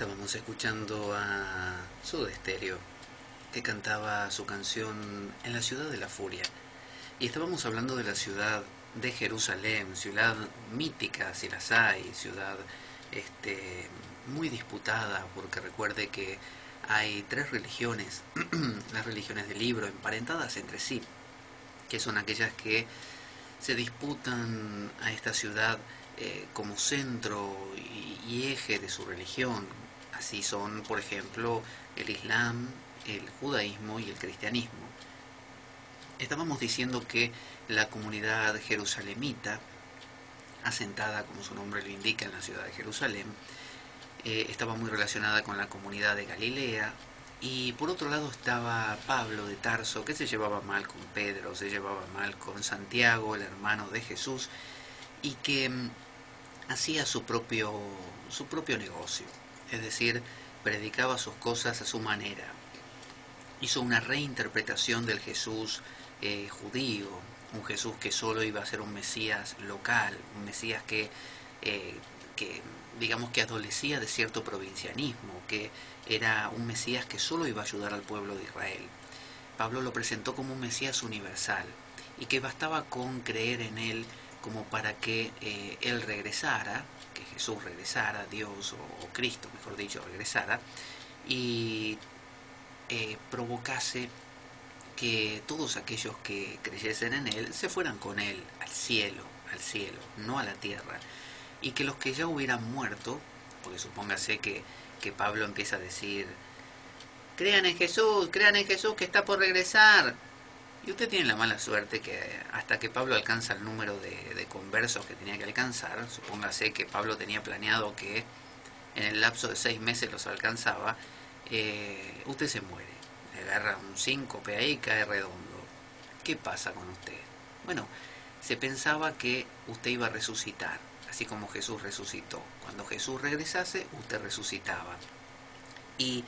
Estábamos escuchando a Soda Stereo, que cantaba su canción En la ciudad de la furia. Y estábamos hablando de la ciudad de Jerusalén, ciudad mítica, si las hay, ciudad muy disputada, porque recuerde que hay tres religiones, las religiones del libro, emparentadas entre sí, que son aquellas que se disputan a esta ciudad como centro y eje de su religión. Así son, por ejemplo, el Islam, el judaísmo y el cristianismo. Estábamos diciendo que la comunidad jerusalemita, asentada como su nombre lo indica en la ciudad de Jerusalén, estaba muy relacionada con la comunidad de Galilea. Y por otro lado estaba Pablo de Tarso, que se llevaba mal con Pedro, se llevaba mal con Santiago, el hermano de Jesús, y que hacía su propio negocio, es decir, predicaba sus cosas a su manera. Hizo una reinterpretación del Jesús judío, un Jesús que solo iba a ser un Mesías local, un Mesías que digamos que adolecía de cierto provincianismo, que era un Mesías que solo iba a ayudar al pueblo de Israel. Pablo lo presentó como un Mesías universal y que bastaba con creer en él como para que él regresara, que Jesús regresara, Dios o Cristo, mejor dicho, regresara, y provocase que todos aquellos que creyesen en él se fueran con él al cielo, no a la tierra, y que los que ya hubieran muerto, porque supóngase que Pablo empieza a decir, crean en Jesús que está por regresar. Y usted tiene la mala suerte que hasta que Pablo alcanza el número de conversos que tenía que alcanzar, supóngase que Pablo tenía planeado que en el lapso de 6 meses los alcanzaba, usted se muere, le agarra un síncope ahí y cae redondo. ¿Qué pasa con usted? Bueno, se pensaba que usted iba a resucitar, así como Jesús resucitó. Cuando Jesús regresase, usted resucitaba. ¿Y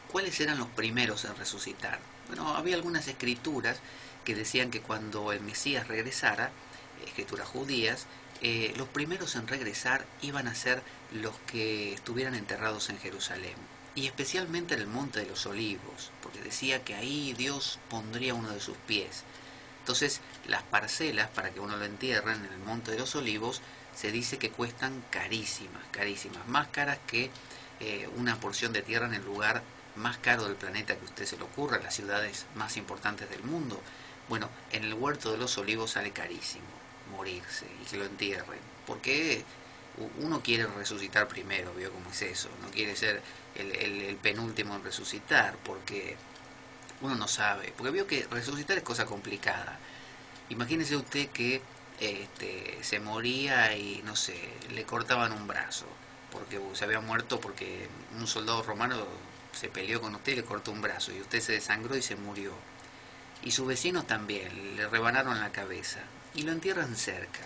cuáles eran los primeros en resucitar? Bueno, había algunas escrituras que decían que cuando el Mesías regresara, escrituras judías, los primeros en regresar iban a ser los que estuvieran enterrados en Jerusalén, y especialmente en el Monte de los Olivos, porque decía que ahí Dios pondría uno de sus pies. Entonces, las parcelas para que uno lo entierren en el Monte de los Olivos se dice que cuestan carísimas, carísimas, más caras que una porción de tierra en el lugar más caro del planeta que usted se le ocurra, las ciudades más importantes del mundo. Bueno, en el Huerto de los Olivos sale carísimo morirse y que lo entierren, porque uno quiere resucitar primero, ¿vio cómo es eso? No quiere ser el penúltimo en resucitar, porque uno no sabe, porque vio que resucitar es cosa complicada. Imagínese usted que se moría y, no sé, le cortaban un brazo, porque se había muerto porque un soldado romano se peleó con usted y le cortó un brazo, y usted se desangró y se murió. Y sus vecinos también, le rebanaron la cabeza y lo entierran cerca.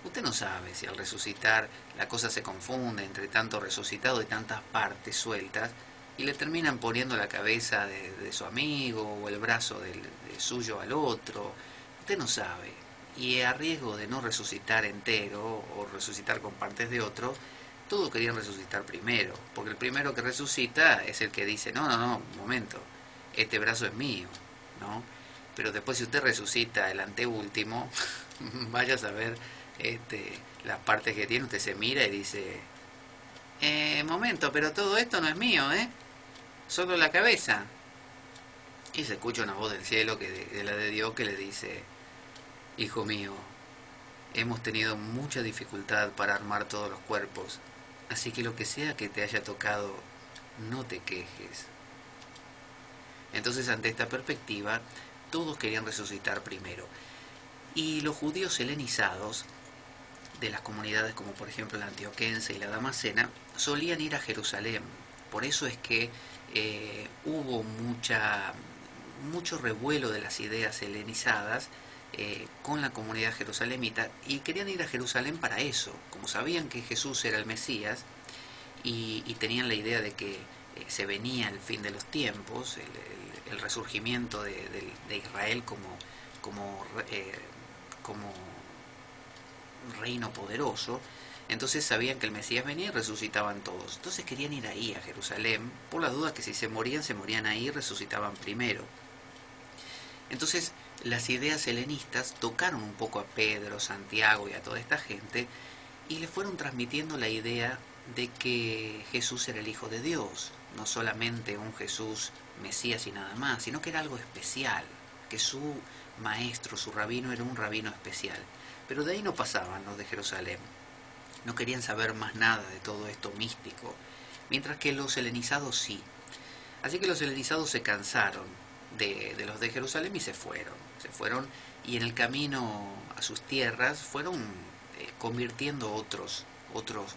Usted no sabe si al resucitar la cosa se confunde entre tanto resucitado y tantas partes sueltas, y le terminan poniendo la cabeza de su amigo o el brazo de suyo al otro. Usted no sabe. Y a riesgo de no resucitar entero o resucitar con partes de otro, todos querían resucitar primero, porque el primero que resucita es el que dice, no, no, no, un momento, este brazo es mío, ¿no? Pero después si usted resucita el anteúltimo, vaya a saber las partes que tiene, usted se mira y dice, momento, pero todo esto no es mío, solo la cabeza. Y se escucha una voz del cielo, de la de Dios, que le dice, hijo mío, hemos tenido mucha dificultad para armar todos los cuerpos, así que lo que sea que te haya tocado, no te quejes. Entonces, ante esta perspectiva, todos querían resucitar primero. Y los judíos helenizados, de las comunidades como por ejemplo la antioquense y la damascena, solían ir a Jerusalén. Por eso es que hubo mucho revuelo de las ideas helenizadas con la comunidad jerusalemita, y querían ir a Jerusalén para eso, como sabían que Jesús era el Mesías, y tenían la idea de que se venía el fin de los tiempos, el resurgimiento de Israel como reino poderoso. Entonces sabían que el Mesías venía y resucitaban todos. Entonces querían ir ahí, a Jerusalén, por la duda que si se morían ahí y resucitaban primero. Entonces las ideas helenistas tocaron un poco a Pedro, Santiago y a toda esta gente y le fueron transmitiendo la idea de que Jesús era el Hijo de Dios, no solamente un Jesús Mesías y nada más, sino que era algo especial, que su maestro, su rabino era un rabino especial. Pero de ahí no pasaban los de Jerusalén, no querían saber más nada de todo esto místico, mientras que los helenizados sí. Así que los helenizados se cansaron de los de Jerusalén y se fueron y en el camino a sus tierras fueron convirtiendo otros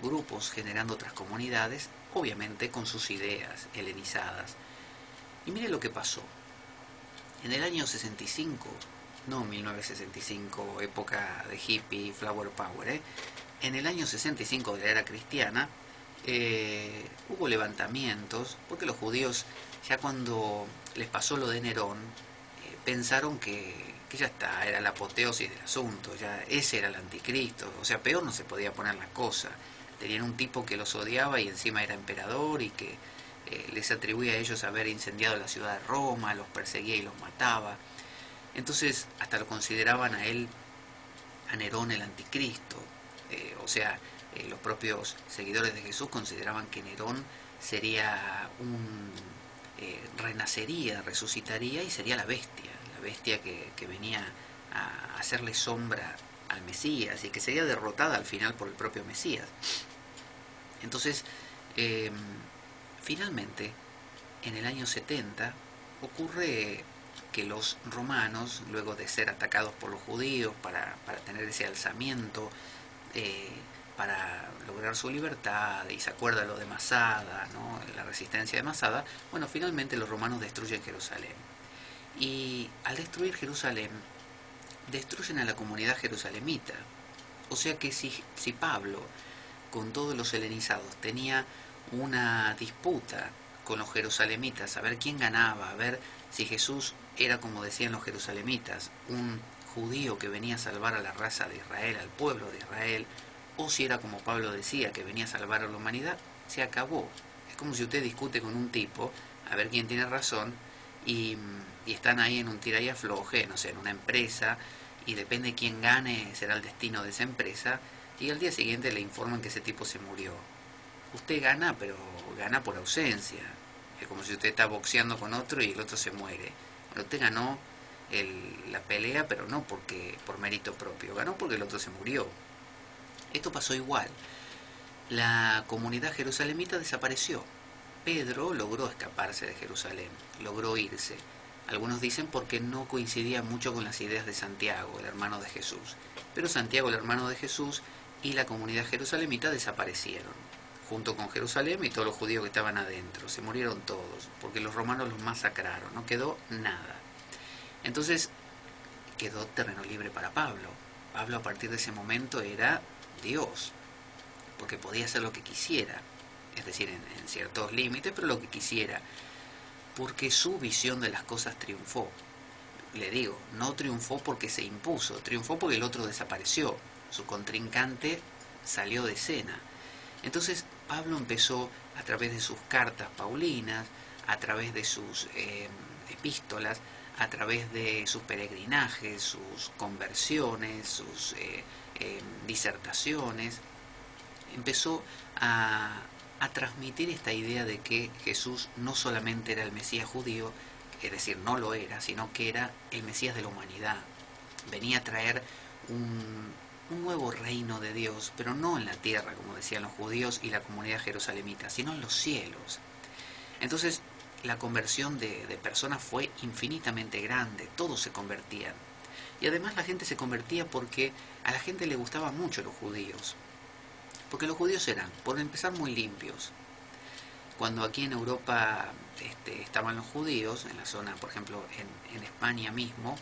grupos, generando otras comunidades, obviamente con sus ideas helenizadas. Y mire lo que pasó. En el año 65, no 1965, época de hippie, flower power, en el año 65 de la era cristiana, hubo levantamientos, porque los judíos, ya cuando les pasó lo de Nerón, pensaron que ya está, era la apoteosis del asunto, ya ese era el anticristo, o sea, peor no se podía poner la cosa. Tenían un tipo que los odiaba y encima era emperador y que les atribuía a ellos haber incendiado la ciudad de Roma, los perseguía y los mataba. Entonces hasta lo consideraban a él, a Nerón, el anticristo. Los propios seguidores de Jesús consideraban que Nerón sería renacería, resucitaría y sería la bestia que venía a hacerle sombra al Mesías y que sería derrotada al final por el propio Mesías. Entonces, finalmente, en el año 70, ocurre que los romanos, luego de ser atacados por los judíos para tener ese alzamiento, para lograr su libertad, y se acuerda lo de Masada, ¿no? La resistencia de Masada, bueno, finalmente los romanos destruyen Jerusalén. Y al destruir Jerusalén, destruyen a la comunidad jerusalemita. O sea que si Pablo, con todos los helenizados, tenía una disputa con los jerusalemitas, a ver quién ganaba, a ver si Jesús era, como decían los jerusalemitas, un judío que venía a salvar a la raza de Israel, al pueblo de Israel, o si era como Pablo decía, que venía a salvar a la humanidad, se acabó. Es como si usted discute con un tipo, a ver quién tiene razón, y están ahí en un tira y afloje, no sé, en una empresa, y depende de quién gane, será el destino de esa empresa, y al día siguiente le informan que ese tipo se murió. Usted gana, pero gana por ausencia. Es como si usted está boxeando con otro y el otro se muere. Bueno, usted ganó la pelea, pero no por mérito propio, ganó porque el otro se murió. Esto pasó igual. La comunidad jerusalemita desapareció. Pedro logró escaparse de Jerusalén, logró irse. Algunos dicen porque no coincidía mucho con las ideas de Santiago, el hermano de Jesús. Pero Santiago, el hermano de Jesús, y la comunidad jerusalemita desaparecieron, junto con Jerusalén y todos los judíos que estaban adentro. Se murieron todos, porque los romanos los masacraron, no quedó nada. Entonces quedó terreno libre para Pablo. Pablo a partir de ese momento era Dios, porque podía hacer lo que quisiera, es decir, en ciertos límites, pero lo que quisiera, porque su visión de las cosas triunfó. Le digo, no triunfó porque se impuso, triunfó porque el otro desapareció, su contrincante salió de escena. Entonces Pablo empezó, a través de sus cartas paulinas, a través de sus epístolas, a través de sus peregrinajes, sus conversiones, sus disertaciones, empezó a transmitir esta idea de que Jesús no solamente era el Mesías judío, es decir, no lo era, sino que era el Mesías de la humanidad. Venía a traer un nuevo reino de Dios, pero no en la tierra, como decían los judíos y la comunidad jerusalemita, sino en los cielos. Entonces, la conversión de personas fue infinitamente grande, todos se convertían. Y además la gente se convertía porque a la gente le gustaban mucho los judíos. Porque los judíos eran, por empezar, muy limpios. Cuando aquí en Europa estaban los judíos, en la zona, por ejemplo, en España mismo,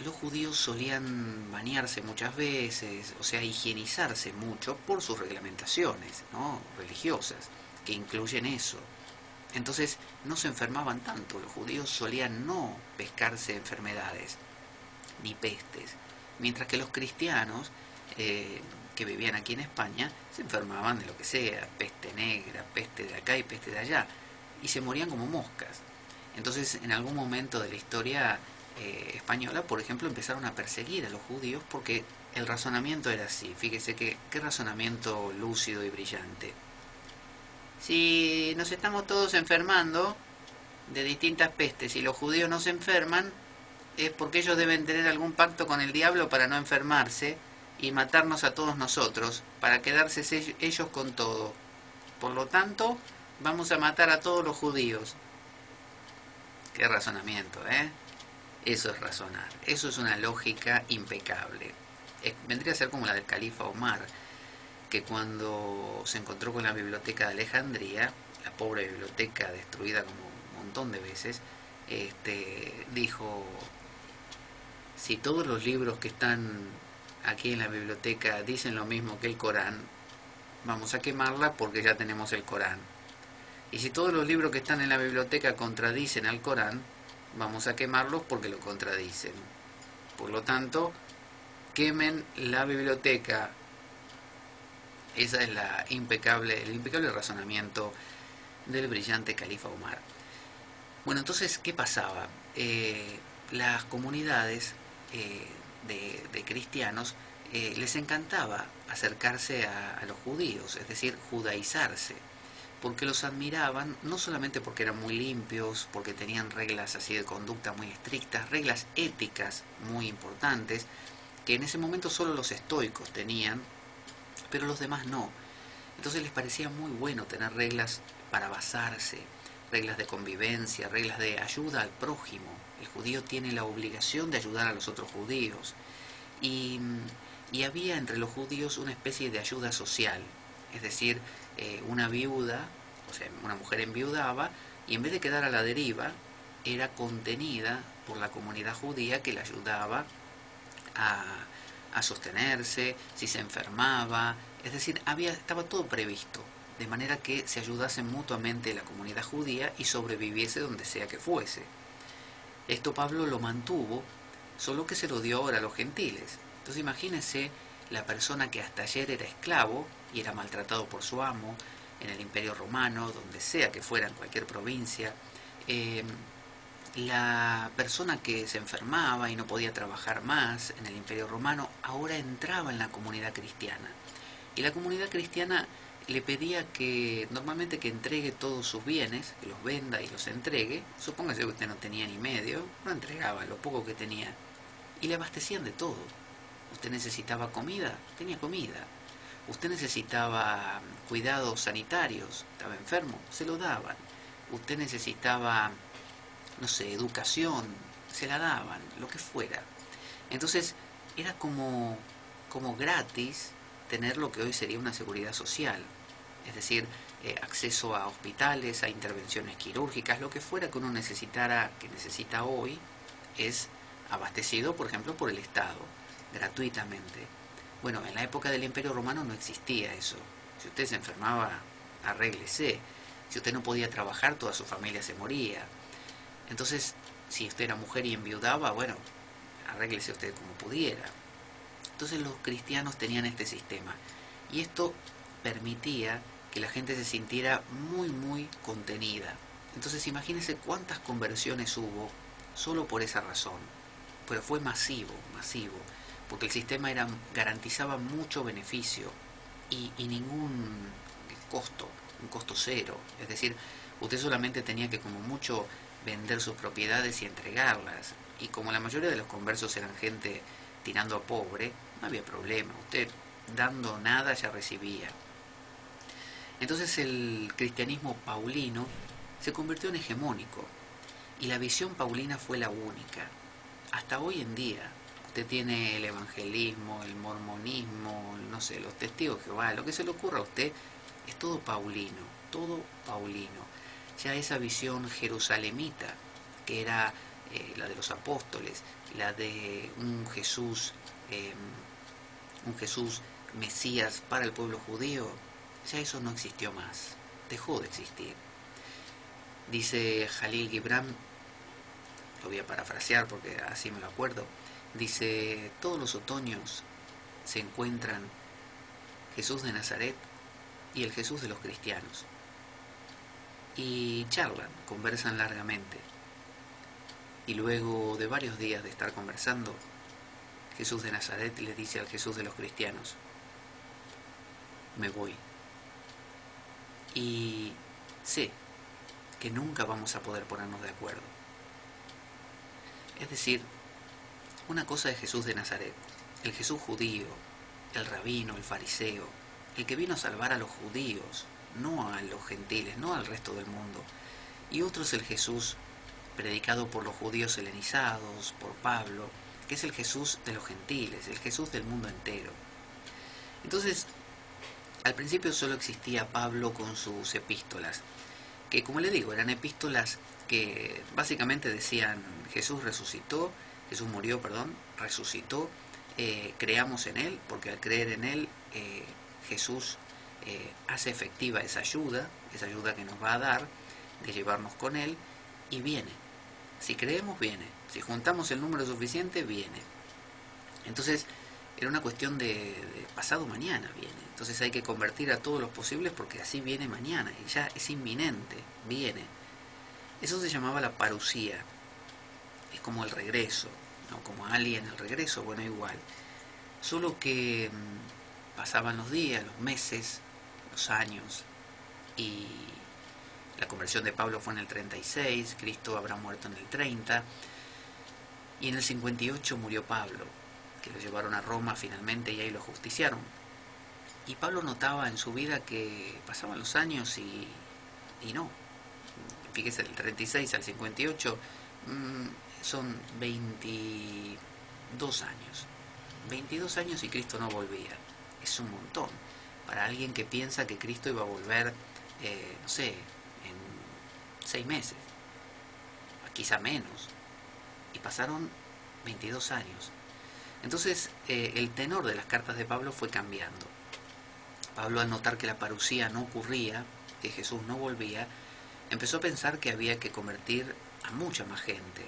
los judíos solían bañarse muchas veces, o sea, higienizarse mucho por sus reglamentaciones, ¿no?, religiosas, que incluyen eso. Entonces no se enfermaban tanto, los judíos solían no pescarse enfermedades ni pestes, mientras que los cristianos que vivían aquí en España se enfermaban de lo que sea, peste negra, peste de acá y peste de allá, y se morían como moscas. Entonces, en algún momento de la historia española, por ejemplo, empezaron a perseguir a los judíos porque el razonamiento era así. Fíjese que qué razonamiento lúcido y brillante. Si nos estamos todos enfermando de distintas pestes y los judíos no se enferman, es porque ellos deben tener algún pacto con el diablo para no enfermarse y matarnos a todos nosotros, para quedarse ellos con todo. Por lo tanto, vamos a matar a todos los judíos. Qué razonamiento, ¿eh? Eso es razonar. Eso es una lógica impecable. Vendría a ser como la del califa Omar, que cuando se encontró con la biblioteca de Alejandría, la pobre biblioteca destruida como un montón de veces, dijo, si todos los libros que están aquí en la biblioteca dicen lo mismo que el Corán, vamos a quemarla porque ya tenemos el Corán. Y si todos los libros que están en la biblioteca contradicen al Corán, vamos a quemarlos porque lo contradicen. Por lo tanto, quemen la biblioteca. Esa es el impecable razonamiento del brillante califa Omar. Bueno, entonces, ¿qué pasaba? Las comunidades de cristianos les encantaba acercarse a los judíos, es decir, judaizarse, porque los admiraban, no solamente porque eran muy limpios, porque tenían reglas así de conducta muy estrictas, reglas éticas muy importantes, que en ese momento solo los estoicos tenían, pero los demás no. Entonces les parecía muy bueno tener reglas para basarse, reglas de convivencia, reglas de ayuda al prójimo. El judío tiene la obligación de ayudar a los otros judíos. Y, y había entre los judíos una especie de ayuda social, es decir, una viuda, o sea, una mujer enviudaba y en vez de quedar a la deriva, era contenida por la comunidad judía que la ayudaba a, a sostenerse, si se enfermaba, es decir, estaba todo previsto, de manera que se ayudasen mutuamente la comunidad judía y sobreviviese donde sea que fuese. Esto Pablo lo mantuvo, solo que se lo dio ahora a los gentiles. Entonces imagínense la persona que hasta ayer era esclavo y era maltratado por su amo en el Imperio Romano, donde sea que fuera, en cualquier provincia. La persona que se enfermaba y no podía trabajar más en el Imperio Romano ahora entraba en la comunidad cristiana. Y la comunidad cristiana le pedía que normalmente que entregue todos sus bienes, que los venda y los entregue. Supóngase que usted no tenía ni medio, no entregaba lo poco que tenía. Y le abastecían de todo. Usted necesitaba comida, tenía comida. Usted necesitaba cuidados sanitarios, estaba enfermo, se lo daban. Usted necesitaba, no sé, educación, se la daban, lo que fuera. Entonces era como gratis tener lo que hoy sería una seguridad social, es decir, acceso a hospitales, a intervenciones quirúrgicas, lo que fuera que uno necesitara, que necesita hoy, es abastecido, por ejemplo, por el Estado, gratuitamente. Bueno, en la época del Imperio Romano no existía eso. Si usted se enfermaba, arréglese. Si usted no podía trabajar, toda su familia se moría. Entonces, si usted era mujer y enviudaba, bueno, arréglese usted como pudiera. Entonces los cristianos tenían este sistema. Y esto permitía que la gente se sintiera muy contenida. Entonces imagínense cuántas conversiones hubo solo por esa razón. Pero fue masivo, porque el sistema garantizaba mucho beneficio y ningún costo, un costo cero. Es decir, usted solamente tenía que como mucho vender sus propiedades y entregarlas. Y como la mayoría de los conversos eran gente tirando a pobre, no había problema. Usted dando nada ya recibía. Entonces el cristianismo paulino se convirtió en hegemónico y la visión paulina fue la única. Hasta hoy en día usted tiene el evangelismo, el mormonismo, no sé, los testigos de Jehová, lo que se le ocurra a usted, es todo paulino, todo paulino. Ya esa visión jerusalemita, que era la de los apóstoles, la de un Jesús Mesías para el pueblo judío, ya eso no existió más, dejó de existir. Dice Jalil Gibran, lo voy a parafrasear porque así me lo acuerdo, dice, todos los otoños se encuentran Jesús de Nazaret y el Jesús de los cristianos. Y charlan, conversan largamente. Y luego de varios días de estar conversando, Jesús de Nazaret le dice al Jesús de los cristianos: me voy. Y sé que nunca vamos a poder ponernos de acuerdo. Es decir, una cosa es Jesús de Nazaret, el Jesús judío, el rabino, el fariseo, el que vino a salvar a los judíos, no a los gentiles, no al resto del mundo. Y otro es el Jesús predicado por los judíos helenizados, por Pablo, que es el Jesús de los gentiles, el Jesús del mundo entero. Entonces, al principio solo existía Pablo con sus epístolas, que como le digo, eran epístolas que básicamente decían: Jesús resucitó, Jesús murió, perdón, resucitó, creamos en Él, porque al creer en Él, Jesús hace efectiva esa ayuda que nos va a dar, de llevarnos con Él, y viene. Si creemos, viene. Si juntamos el número suficiente, viene. Entonces, era una cuestión de pasado mañana viene. Entonces hay que convertir a todos los posibles porque así viene mañana. Y ya es inminente, viene. Eso se llamaba la parusía. Es como el regreso, ¿no? Como alguien el regreso, bueno, igual. Solo que pasaban los días, los meses, los años, y la conversión de Pablo fue en el 36, Cristo habrá muerto en el 30, y en el 58 murió Pablo, que lo llevaron a Roma finalmente y ahí lo justiciaron. Y Pablo notaba en su vida que pasaban los años y no. Fíjese, del 36 al 58 son 22 años. 22 años y Cristo no volvía. Es un montón. Para alguien que piensa que Cristo iba a volver, no sé, en 6 meses, quizá menos. Y pasaron 22 años. Entonces, el tenor de las cartas de Pablo fue cambiando. Pablo, al notar que la parusía no ocurría, que Jesús no volvía, empezó a pensar que había que convertir a mucha más gente.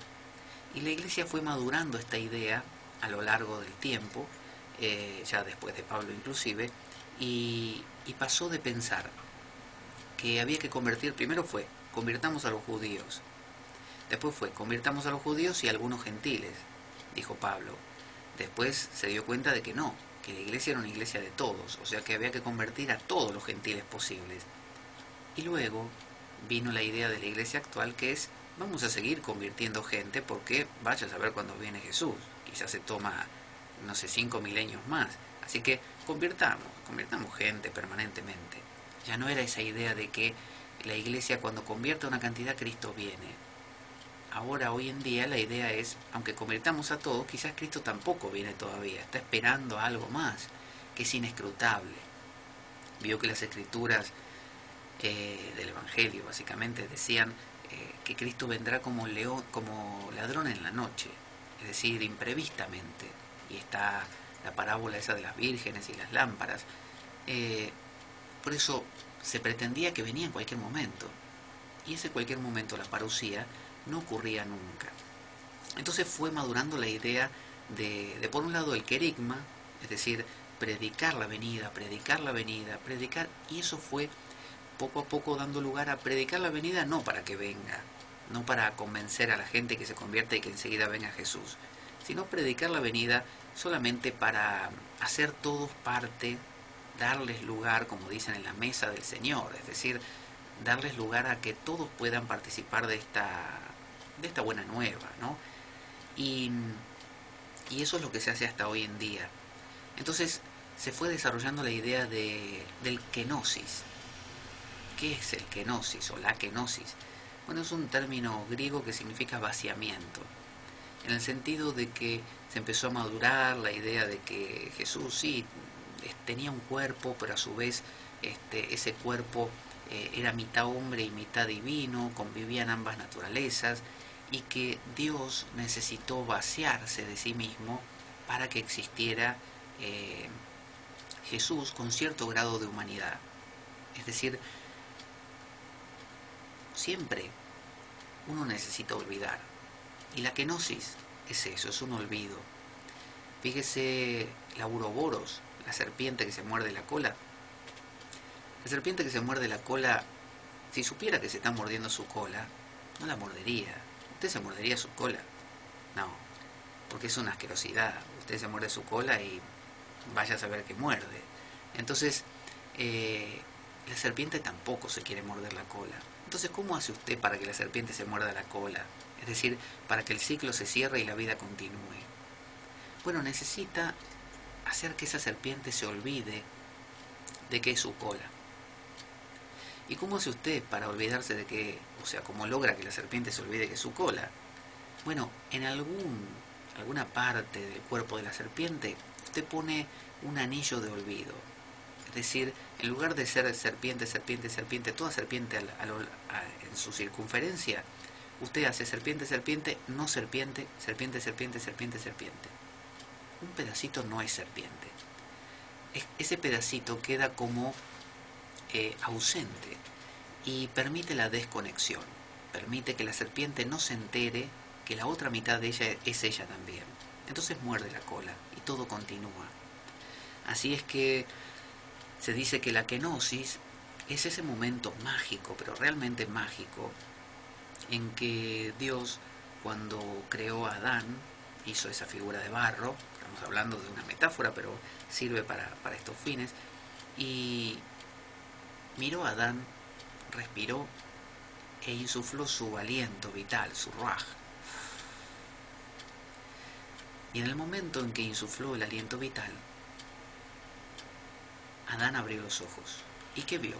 Y la iglesia fue madurando esta idea a lo largo del tiempo, ya después de Pablo inclusive, y pasó de pensar que había que convertir, primero fue, convirtamos a los judíos. Después fue, convirtamos a los judíos y a algunos gentiles, dijo Pablo. Después se dio cuenta de que no, que la iglesia era una iglesia de todos, o sea que había que convertir a todos los gentiles posibles. Y luego vino la idea de la iglesia actual, que es: vamos a seguir convirtiendo gente porque vaya a saber cuándo viene Jesús. Quizás se toma, no sé, 5 milenios más. Así que convirtamos gente permanentemente. Ya no era esa idea de que la iglesia cuando convierta una cantidad, Cristo viene. Ahora, hoy en día, la idea es, aunque convirtamos a todos, quizás Cristo tampoco viene todavía. Está esperando algo más, que es inescrutable. Vio que las escrituras del Evangelio básicamente decían que Cristo vendrá como león, como ladrón en la noche, es decir, imprevistamente. Y está la parábola esa de las vírgenes y las lámparas. Por eso se pretendía que venía en cualquier momento, y ese cualquier momento, la parusía, no ocurría nunca. Entonces fue madurando la idea de por un lado el querigma, es decir, predicar la venida, predicar, y eso fue poco a poco dando lugar a predicar la venida no para que venga, no para convencer a la gente que se convierta y que enseguida venga Jesús, sino predicar la venida solamente para hacer todos parte, darles lugar, como dicen, en la mesa del Señor, es decir, darles lugar a que todos puedan participar de esta buena nueva, ¿no? Y eso es lo que se hace hasta hoy en día. Entonces se fue desarrollando la idea del kenosis. ¿Qué es el kenosis o la kenosis? Bueno, es un término griego que significa vaciamiento, en el sentido de que se empezó a madurar la idea de que Jesús sí tenía un cuerpo, pero a su vez ese cuerpo era mitad hombre y mitad divino, convivían ambas naturalezas, y que Dios necesitó vaciarse de sí mismo para que existiera Jesús con cierto grado de humanidad. Es decir, siempre uno necesita olvidar, y la kenosis es eso, es un olvido. Fíjese la uroboros, la serpiente que se muerde la cola. La serpiente que se muerde la cola, si supiera que se está mordiendo su cola, no la mordería. ¿Usted se mordería su cola? No, porque es una asquerosidad. Usted se muerde su cola y vaya a saber que muerde. Entonces, la serpiente tampoco se quiere morder la cola. Entonces, ¿cómo hace usted para que la serpiente se muerda la cola? Es decir, para que el ciclo se cierre y la vida continúe. Bueno, necesita hacer que esa serpiente se olvide de que es su cola. ¿Y cómo hace usted para olvidarse de que, o sea, cómo logra que la serpiente se olvide que es su cola? Bueno, en alguna parte del cuerpo de la serpiente, usted pone un anillo de olvido. Es decir, en lugar de ser serpiente, serpiente, serpiente, toda serpiente en su circunferencia, usted hace serpiente, serpiente, no serpiente, serpiente, serpiente, serpiente, serpiente. Un pedacito no es serpiente. Ese pedacito queda como ausente y permite la desconexión. Permite que la serpiente no se entere que la otra mitad de ella es ella también. Entonces muerde la cola y todo continúa. Así es que se dice que la kenosis es ese momento mágico, pero realmente mágico, en que Dios, cuando creó a Adán, hizo esa figura de barro. Estamos hablando de una metáfora, pero sirve para estos fines. Y miró a Adán, respiró e insufló su aliento vital, su ruaj. Y en el momento en que insufló el aliento vital, Adán abrió los ojos. ¿Y qué vio?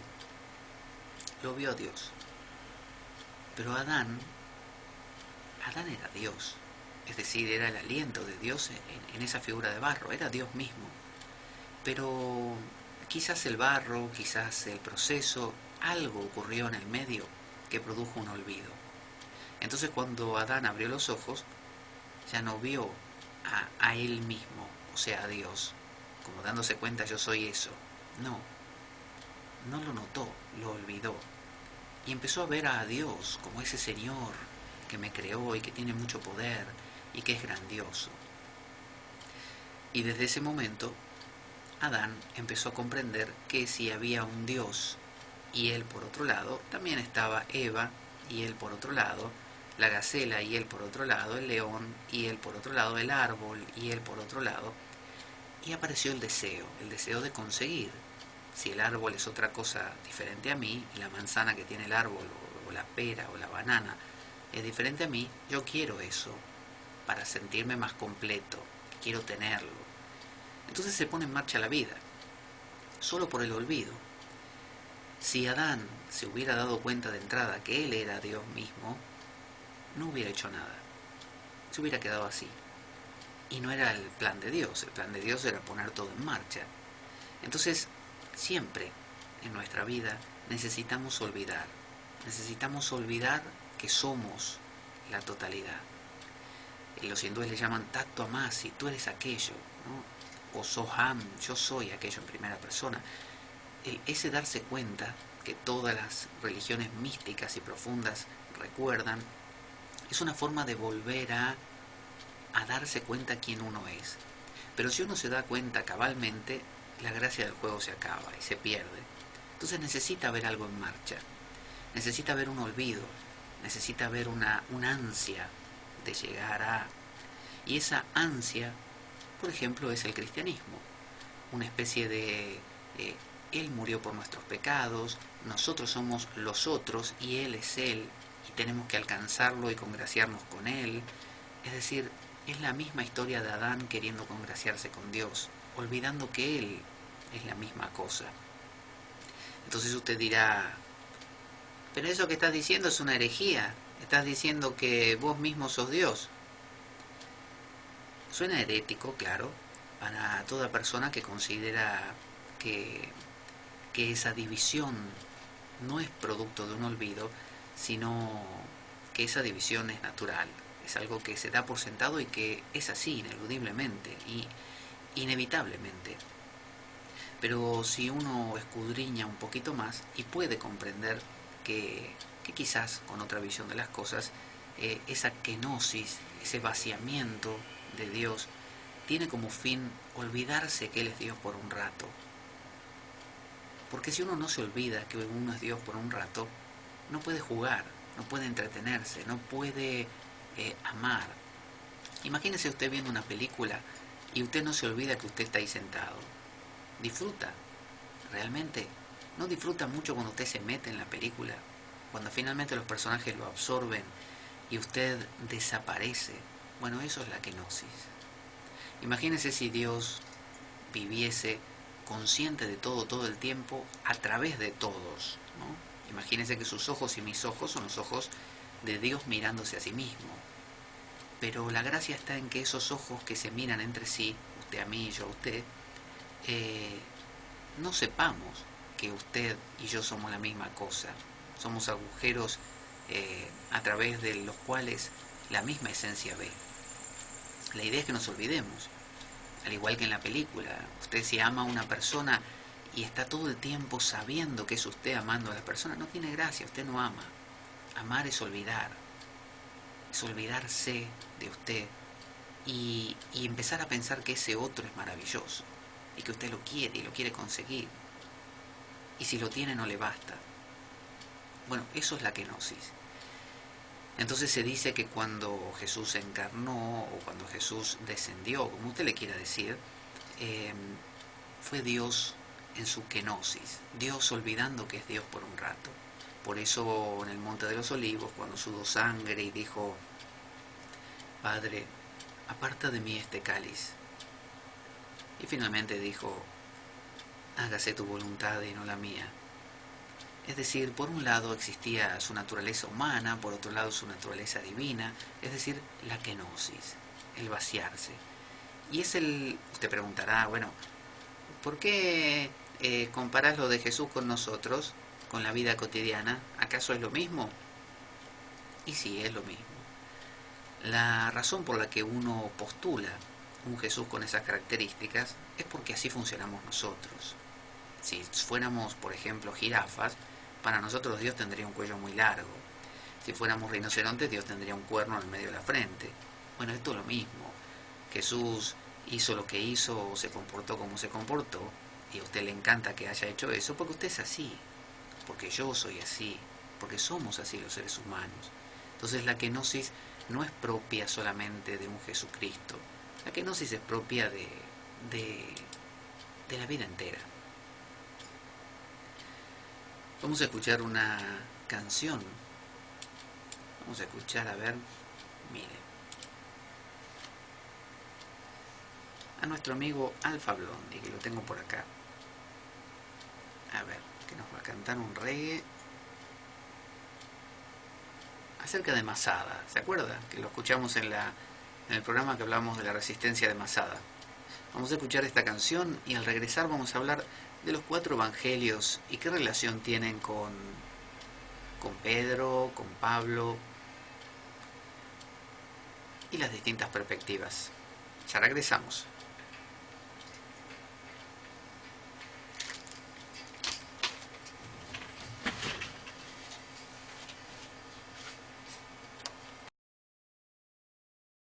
Lo vio a Dios. Pero Adán era Dios. Es decir, era el aliento de Dios en esa figura de barro. Era Dios mismo. Pero quizás el barro, quizás el proceso, algo ocurrió en el medio que produjo un olvido. Entonces cuando Adán abrió los ojos, ya no vio a él mismo, o sea, a Dios, como dándose cuenta yo soy eso. No lo notó, lo olvidó. Y empezó a ver a Dios como ese Señor que me creó y que tiene mucho poder y que es grandioso. Y desde ese momento, Adán empezó a comprender que si había un Dios y él por otro lado, también estaba Eva y él por otro lado, la gacela y él por otro lado, el león y él por otro lado, el árbol y él por otro lado, y apareció el deseo de conseguir. Si el árbol es otra cosa diferente a mí, y la manzana que tiene el árbol, o la pera, o la banana, es diferente a mí, yo quiero eso, para sentirme más completo, quiero tenerlo. Entonces se pone en marcha la vida, solo por el olvido. Si Adán se hubiera dado cuenta de entrada que él era Dios mismo, no hubiera hecho nada, se hubiera quedado así. Y no era el plan de Dios, el plan de Dios era poner todo en marcha. Entonces, siempre en nuestra vida necesitamos olvidar que somos la totalidad. Los hindúes le llaman Tattva Amasi, tú eres aquello, ¿no? O Soham, yo soy aquello en primera persona. Ese darse cuenta que todas las religiones místicas y profundas recuerdan, es una forma de volver a darse cuenta quién uno es. Pero si uno se da cuenta cabalmente, la gracia del juego se acaba y se pierde. Entonces necesita ver algo en marcha, necesita ver un olvido, necesita ver una ansia de llegar a... Y esa ansia, por ejemplo, es el cristianismo, una especie de... Él murió por nuestros pecados, nosotros somos los otros y Él es Él, y tenemos que alcanzarlo y congraciarnos con Él. Es decir, es la misma historia de Adán queriendo congraciarse con Dios, olvidando que Él es la misma cosa. Entonces usted dirá, pero eso que estás diciendo es una herejía, estás diciendo que vos mismo sos Dios. Suena herético, claro, para toda persona que considera que esa división no es producto de un olvido, sino que esa división es natural, es algo que se da por sentado y que es así ineludiblemente y inevitablemente. Pero si uno escudriña un poquito más y puede comprender que quizás con otra visión de las cosas, esa kenosis, ese vaciamiento de Dios, tiene como fin olvidarse que Él es Dios por un rato. Porque si uno no se olvida que uno es Dios por un rato, no puede jugar, no puede entretenerse, no puede amar. Imagínese usted viendo una película y usted no se olvida que usted está ahí sentado. Disfruta, realmente. No disfruta mucho cuando usted se mete en la película, cuando finalmente los personajes lo absorben y usted desaparece. Bueno, eso es la kenosis. Imagínese si Dios viviese consciente de todo el tiempo a través de todos, ¿no? Imagínese que sus ojos y mis ojos son los ojos de Dios mirándose a sí mismo. Pero la gracia está en que esos ojos que se miran entre sí, usted a mí y yo a usted, no sepamos que usted y yo somos la misma cosa. Somos agujeros a través de los cuales la misma esencia ve. La idea es que nos olvidemos. Al igual que en la película, usted si ama a una persona y está todo el tiempo sabiendo que es usted amando a la persona, no tiene gracia, usted no ama. Amar es olvidarse de usted y empezar a pensar que ese otro es maravilloso y que usted lo quiere y lo quiere conseguir. Y si lo tiene no le basta. Bueno, eso es la kenosis. Entonces se dice que cuando Jesús se encarnó o cuando Jesús descendió, como usted le quiera decir, fue Dios en su kenosis, Dios olvidando que es Dios por un rato. Por eso en el Monte de los Olivos, cuando sudó sangre y dijo, Padre, aparta de mí este cáliz. Y finalmente dijo, hágase tu voluntad y no la mía. Es decir, por un lado existía su naturaleza humana, por otro lado su naturaleza divina, es decir, la kenosis, el vaciarse. Y usted preguntará, bueno, ¿por qué comparás lo de Jesús con nosotros, con la vida cotidiana? ¿Acaso es lo mismo? Y sí, es lo mismo. La razón por la que uno postula un Jesús con esas características es porque así funcionamos nosotros. Si fuéramos, por ejemplo, jirafas, para nosotros Dios tendría un cuello muy largo. Si fuéramos rinocerontes, Dios tendría un cuerno en el medio de la frente. Bueno, esto es lo mismo. Jesús hizo lo que hizo, se comportó como se comportó, y a usted le encanta que haya hecho eso porque usted es así, porque yo soy así, porque somos así los seres humanos. Entonces la kenosis no es propia solamente de un Jesucristo. La kenosis es propia de la vida entera. Vamos a escuchar una canción. Vamos a escuchar, a ver, mire. A nuestro amigo Alfa Blondy, que lo tengo por acá. A ver, que nos va a cantar un reggae acerca de Masada. ¿Se acuerda? Que lo escuchamos en el programa que hablamos de la resistencia de Masada. Vamos a escuchar esta canción y al regresar vamos a hablar de los 4 evangelios y qué relación tienen con Pedro, con Pablo y las distintas perspectivas. Ya regresamos.